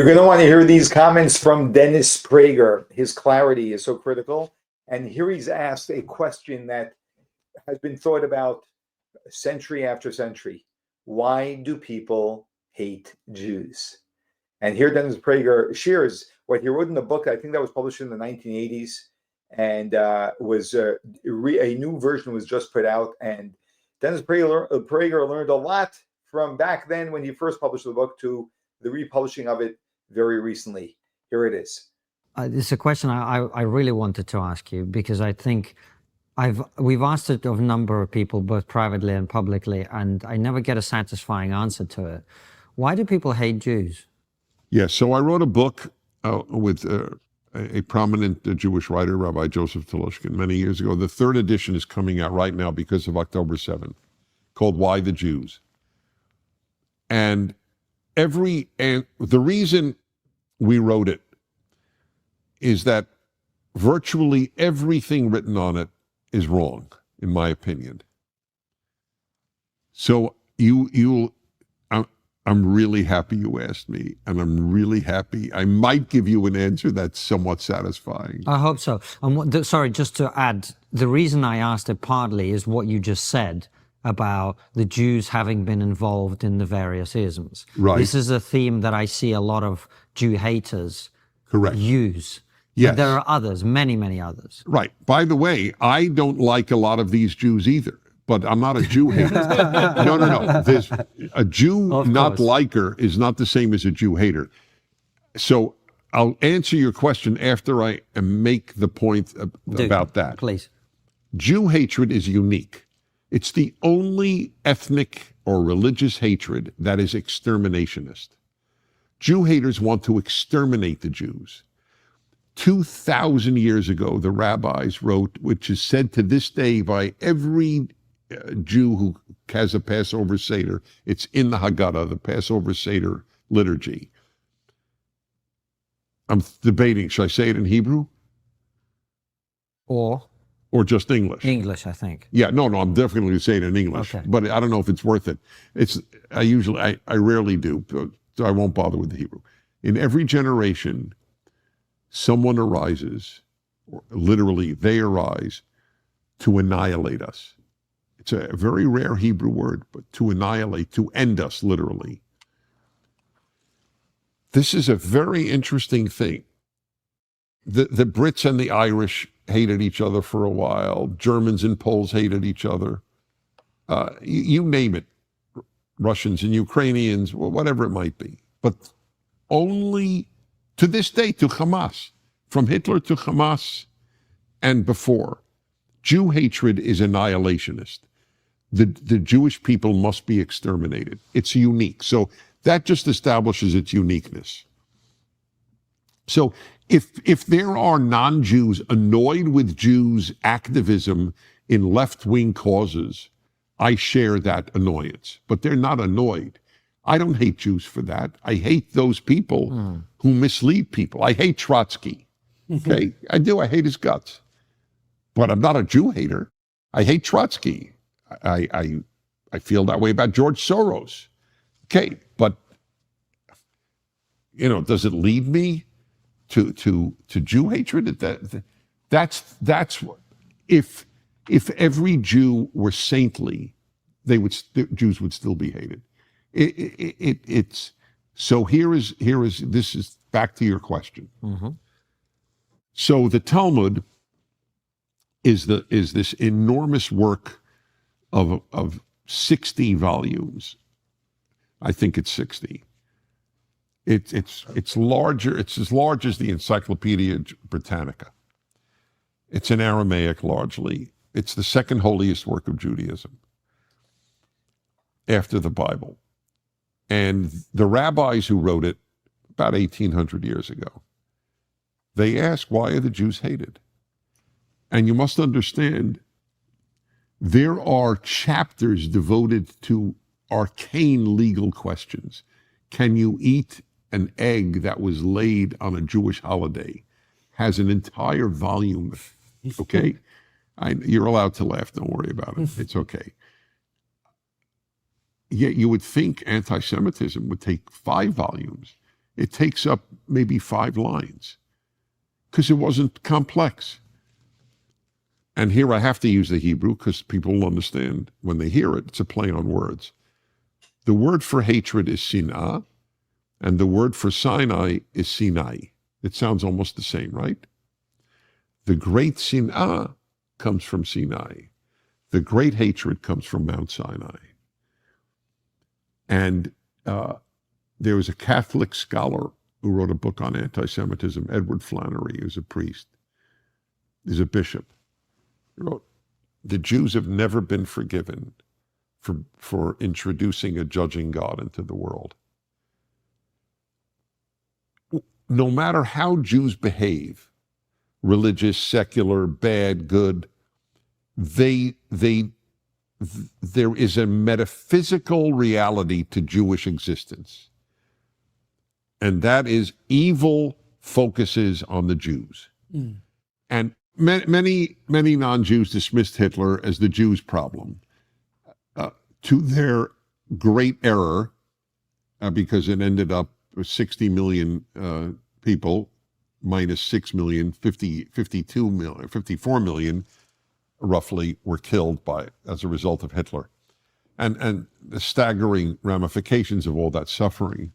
You're going to want to hear these comments from Dennis Prager. His clarity is so critical. And here he's asked a question that has been thought about century after century. Why do people hate Jews? And here Dennis Prager shares what he wrote in the book. I think that was published in the 1980s, and was a new version was just put out. And Dennis Prager learned a lot from back then when he first published the book to the republishing of it very recently. Here it is. This is a question I really wanted to ask you, because I think we've asked it of a number of people, both privately and publicly, and I never get a satisfying answer to it. Why do people hate Jews? Yeah, so I wrote a book with a prominent Jewish writer, Rabbi Joseph Telushkin, many years ago. The third edition is coming out right now because of October 7th, called Why the Jews? And the reason we wrote it is that virtually everything written on it is wrong, in my opinion. So I'm really happy you asked me, and I'm really happy. I might give you an answer that's somewhat satisfying. I hope so. And sorry, just to add, the reason I asked it partly is what you just said about the Jews having been involved in the various isms. Right. This is a theme that I see a lot of Jew haters use. Yes. But there are others, many, many others. Right. By the way, I don't like a lot of these Jews either, but I'm not a Jew hater. No. There's a Jew not liker is not the same as a Jew hater. So I'll answer your question after I make the point about that. Please. Jew hatred is unique. It's the only ethnic or religious hatred that is exterminationist. Jew haters want to exterminate the Jews. 2,000 years ago, the rabbis wrote, which is said to this day by every Jew who has a Passover Seder, it's in the Haggadah, the Passover Seder liturgy. I'm debating, should I say it in Hebrew? Or just English? English, I think. Yeah, no, I'm definitely going to say it in English, but I don't know if it's worth it. I rarely do, so I won't bother with the Hebrew. In every generation, someone arises, or literally they arise, to annihilate us. It's a very rare Hebrew word, but to annihilate, to end us, literally. This is a very interesting thing. The Brits and the Irish hated each other for a while. Germans and Poles hated each other. You name it. Russians and Ukrainians, whatever it might be. But only to this day, to Hamas, from Hitler to Hamas and before, Jew hatred is annihilationist. The Jewish people must be exterminated. It's unique. So that just establishes its uniqueness. So if there are non-Jews annoyed with Jews' activism in left-wing causes, I share that annoyance. But they're not annoyed. I don't hate Jews for that. I hate those people who mislead people. I hate Trotsky. Okay, I do. I hate his guts. But I'm not a Jew hater. I hate Trotsky. I feel that way about George Soros. Okay, but does it lead me to Jew hatred? That's what, if every Jew were saintly, Jews would still be hated. So this is back to your question. So the Talmud is this enormous work of 60 volumes. I think it's 60. It's larger. It's as large as the Encyclopedia Britannica. It's in Aramaic largely. It's the second holiest work of Judaism after the Bible. And the rabbis who wrote it about 1,800 years ago, they ask, why are the Jews hated? And you must understand, there are chapters devoted to arcane legal questions. Can you eat an egg that was laid on a Jewish holiday? Has an entire volume, okay? You're allowed to laugh, don't worry about it, it's okay. Yet you would think anti-Semitism would take 5 volumes. it takes up maybe 5 lines because it wasn't complex. And here I have to use the Hebrew because people will understand when they hear it. It's a play on words. The word for hatred is sinah, and the word for Sinai is Sinai. It sounds almost the same, right? The great sinah comes from Sinai. The great hatred comes from Mount Sinai. And there was a Catholic scholar who wrote a book on anti-Semitism, Edward Flannery, who's a priest. He's a bishop. He wrote, the Jews have never been forgiven for introducing a judging God into the world. No matter how Jews behave, religious, secular, bad, good, there is a metaphysical reality to Jewish existence. And that is evil focuses on the Jews. Mm. And many non-Jews dismissed Hitler as the Jews' problem. To their great error, because it ended up with 60 million people, minus 6 million, 52 million, 54 million roughly were killed as a result of Hitler. And the staggering ramifications of all that suffering.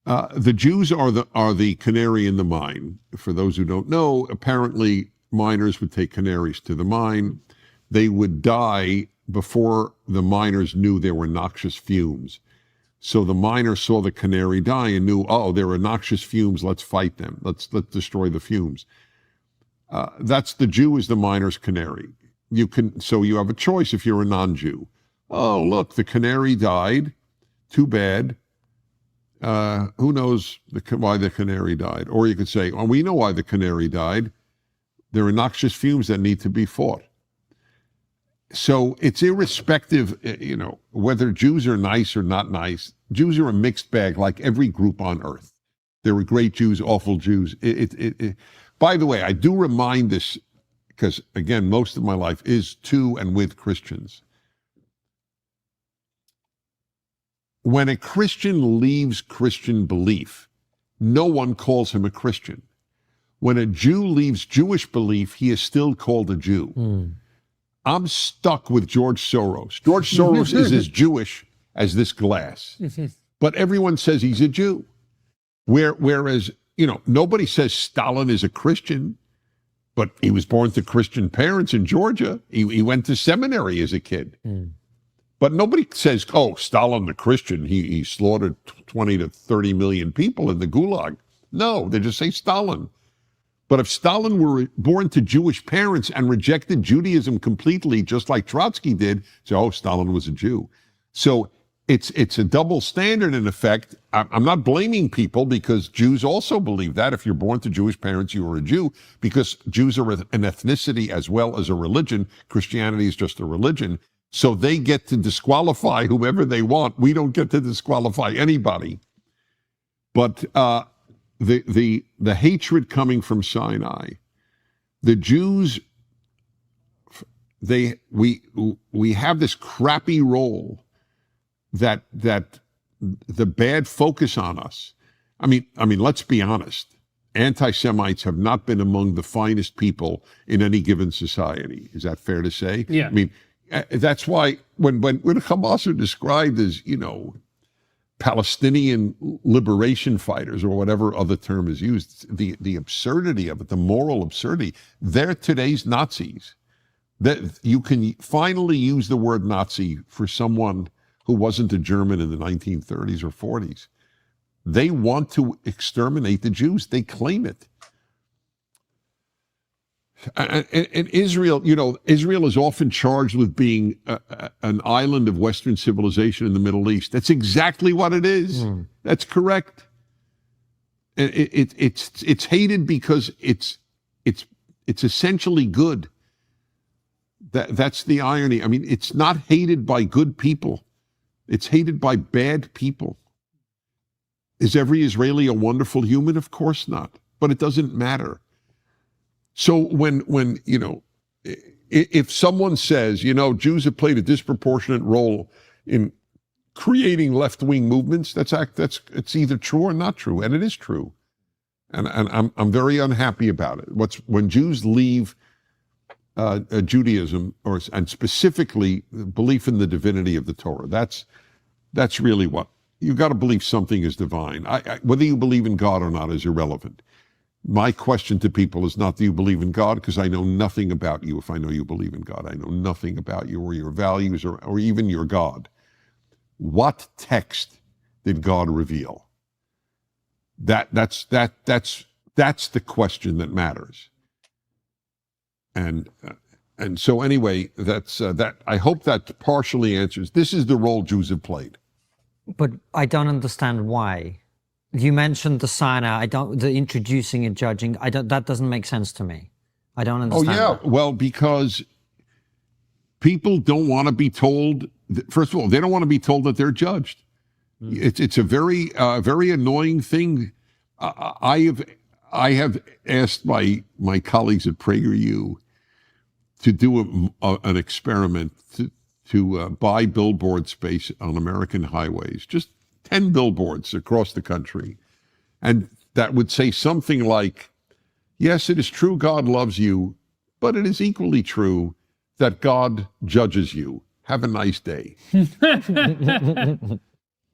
The Jews are the canary in the mine. For those who don't know, apparently miners would take canaries to the mine. They would die before the miners knew there were noxious fumes. So the miner saw the canary die and knew, oh, there are noxious fumes, let's fight them. Let's destroy the fumes. That's the Jew is the miner's canary. So you have a choice if you're a non-Jew. Oh, look, the canary died. Too bad. Who knows why the canary died? Or you could say, oh, we know why the canary died. There are noxious fumes that need to be fought. So it's irrespective, whether Jews are nice or not nice. Jews are a mixed bag like every group on earth. There were great Jews, awful Jews. By the way, I do remind this because, again, most of my life is to and with Christians. When a Christian leaves Christian belief, no one calls him a Christian. When a Jew leaves Jewish belief, he is still called a Jew. Mm. I'm stuck with George Soros. George Soros is as Jewish as this glass, but everyone says he's a Jew. Whereas, nobody says Stalin is a Christian, but he was born to Christian parents in Georgia. He went to seminary as a kid. Mm. But nobody says, oh, Stalin the Christian, he slaughtered 20 to 30 million people in the Gulag. No, they just say Stalin. But if Stalin were born to Jewish parents and rejected Judaism completely, just like Trotsky did, say, oh, Stalin was a Jew. So it's a double standard in effect. I'm not blaming people because Jews also believe that. If you're born to Jewish parents, you are a Jew, because Jews are an ethnicity as well as a religion. Christianity is just a religion. So they get to disqualify whoever they want. We don't get to disqualify anybody. But the hatred coming from Sinai, the Jews, we have this crappy role that the bad focus on us. I mean, let's be honest. Anti-Semites have not been among the finest people in any given society. Is that fair to say? Yeah. I mean, that's why when Hamas are described as, Palestinian liberation fighters or whatever other term is used, the absurdity of it, the moral absurdity, they're today's Nazis. That you can finally use the word Nazi for someone who wasn't a German in the 1930s or 40s. They want to exterminate the Jews. They claim it. And Israel, Israel is often charged with being an island of Western civilization in the Middle East. That's exactly what it is. Mm. That's correct. It's hated because it's essentially good. That's the irony. I mean, it's not hated by good people. It's hated by bad people. Is every Israeli a wonderful human? Of course not. But it doesn't matter. So when if someone says, Jews have played a disproportionate role in creating left-wing movements. It's either true or not true, and it is true. And I'm very unhappy about it. When Jews leave Judaism, and specifically belief in the divinity of the Torah, that's really what you've got to believe. Something is divine. Whether you believe in God or not is irrelevant. My question to people is not, do you believe in God? Because I know nothing about you. If I know you believe in God, I know nothing about you or your values or even your God. What text did God reveal? That's the question that matters. And so anyway, that's that. I hope that partially answers. This is the role Jews have played. But I don't understand why. You mentioned the Sinai. The introducing and judging. That doesn't make sense to me. I don't understand. Oh yeah, that. well, because people don't want to be told. First of all, they don't want to be told that they're judged. It's a very annoying thing. I have asked my colleagues at PragerU to do an experiment to buy billboard space on American highways, just 10 billboards across the country, and that would say something like, "Yes, it is true God loves you, but it is equally true that God judges you. Have a nice day."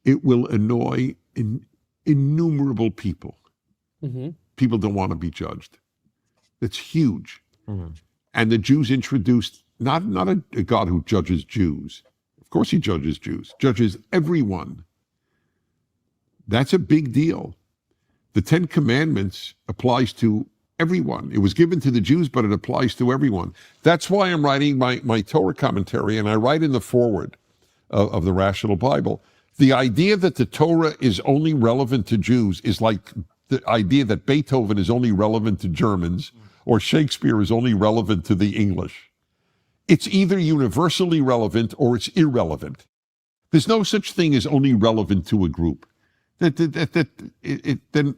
It will annoy innumerable people. Mm-hmm. People don't want to be judged. It's huge. Mm-hmm. And the Jews introduced not a God who judges Jews. Of course he judges Jews, judges everyone. That's a big deal. The 10 Commandments applies to everyone. It was given to the Jews, but it applies to everyone. That's why I'm writing my Torah commentary, and I write in the foreword of the Rational Bible. The idea that the Torah is only relevant to Jews is like the idea that Beethoven is only relevant to Germans or Shakespeare is only relevant to the English. It's either universally relevant or it's irrelevant. There's no such thing as only relevant to a group. Then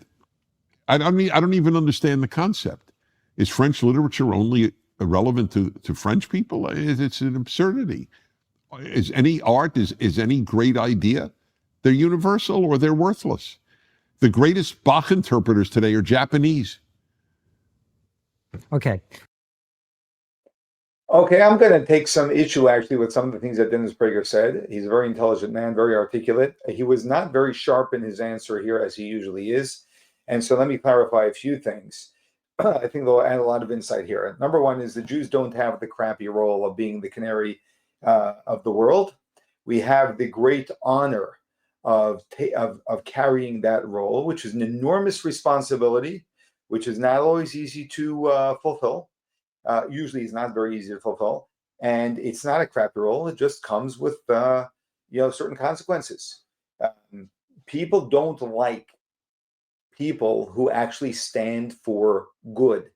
I don't even understand the concept. Is French literature only relevant to French people? It's an absurdity. Is any art, is any great idea? They're universal or they're worthless. The greatest Bach interpreters today are Japanese. Okay. Okay, I'm going to take some issue actually with some of the things that Dennis Prager said. He's a very intelligent man, very articulate. He was not very sharp in his answer here, as he usually is. And so let me clarify a few things. I think they'll add a lot of insight here. Number one is the Jews don't have the crappy role of being the canary of the world. We have the great honor of carrying that role, which is an enormous responsibility, which is not always easy to fulfill. Usually it's not very easy to fulfill, and it's not a crappy role. It just comes with certain consequences. People don't like people who actually stand for good,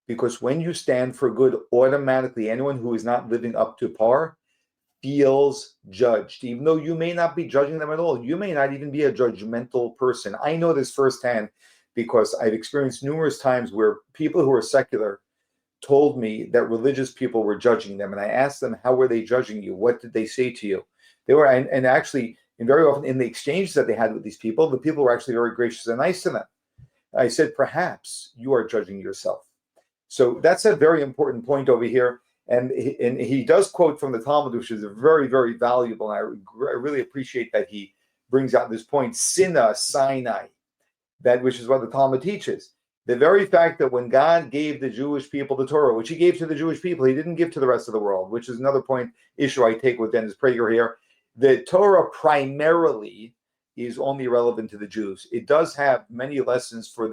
because when you stand for good, automatically anyone who is not living up to par feels judged, even though you may not be judging them at all. You may not even be a judgmental person. I know this firsthand because I've experienced numerous times where people who are secular told me that religious people were judging them, and I asked them, how were they judging you? What did they say to you? They were, and actually, and very often in the exchanges that they had with these people, the people were actually very gracious and nice to them. I said, perhaps you are judging yourself. So that's a very important point over here. And he does quote from the Talmud, which is very, very valuable. And I really appreciate that he brings out this point, Sinna Sinai, which is what the Talmud teaches. The very fact that when God gave the Jewish people the Torah, which he gave to the Jewish people, he didn't give to the rest of the world, which is another issue I take with Dennis Prager here. The Torah primarily is only relevant to the Jews. It does have many lessons for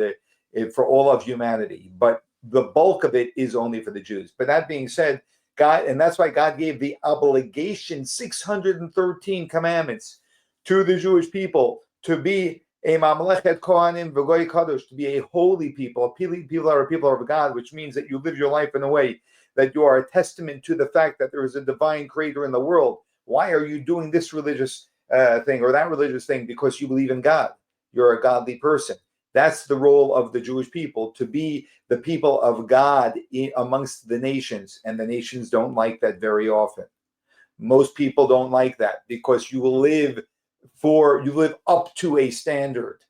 all of humanity, but the bulk of it is only for the Jews. But that being said, God, and that's why God gave the obligation, 613 commandments to the Jewish people to be a mamlechet kohanim v'goy kadosh, to be a holy people, people that are people of God, which means that you live your life in a way that you are a testament to the fact that there is a divine creator in the world. Why are you doing this religious thing or that religious thing? Because you believe in God. You're a godly person. That's the role of the Jewish people, to be the people of God amongst the nations. And the nations don't like that very often. Most people don't like that because you live for you live up to a standard.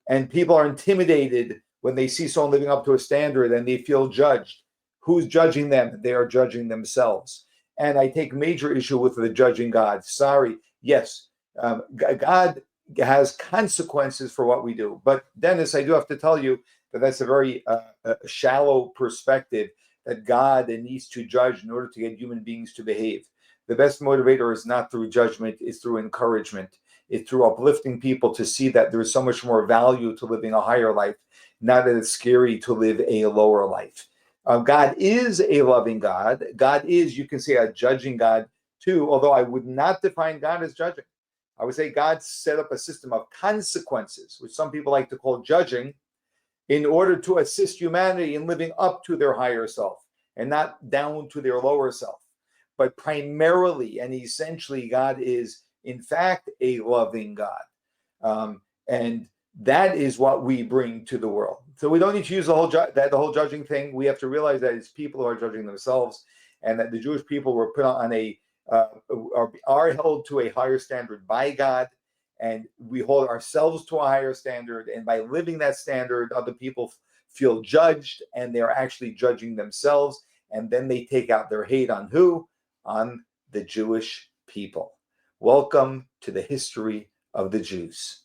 And people are intimidated when they see someone living up to a standard and they feel judged. Who's judging them? They are judging themselves. And I take major issue with the judging God. Sorry. Yes, God has consequences for what we do. But Dennis, I do have to tell you that that's a very shallow perspective, that God needs to judge in order to get human beings to behave. The best motivator is not through judgment, it's through encouragement. It's through uplifting people to see that there's so much more value to living a higher life, not that it's scary to live a lower life. God is a loving God. God is, you can say, a judging God too, although I would not define God as judging. I would say God set up a system of consequences, which some people like to call judging, in order to assist humanity in living up to their higher self and not down to their lower self. But primarily and essentially, God is, in fact, a loving God. And that is what we bring to the world. So we don't need to use the whole judging thing. We have to realize that it's people who are judging themselves, and that the Jewish people were put on are held to a higher standard by God, and we hold ourselves to a higher standard. And by living that standard, other people feel judged, and they're actually judging themselves. And then they take out their hate on who? On the Jewish people. Welcome to the history of the Jews.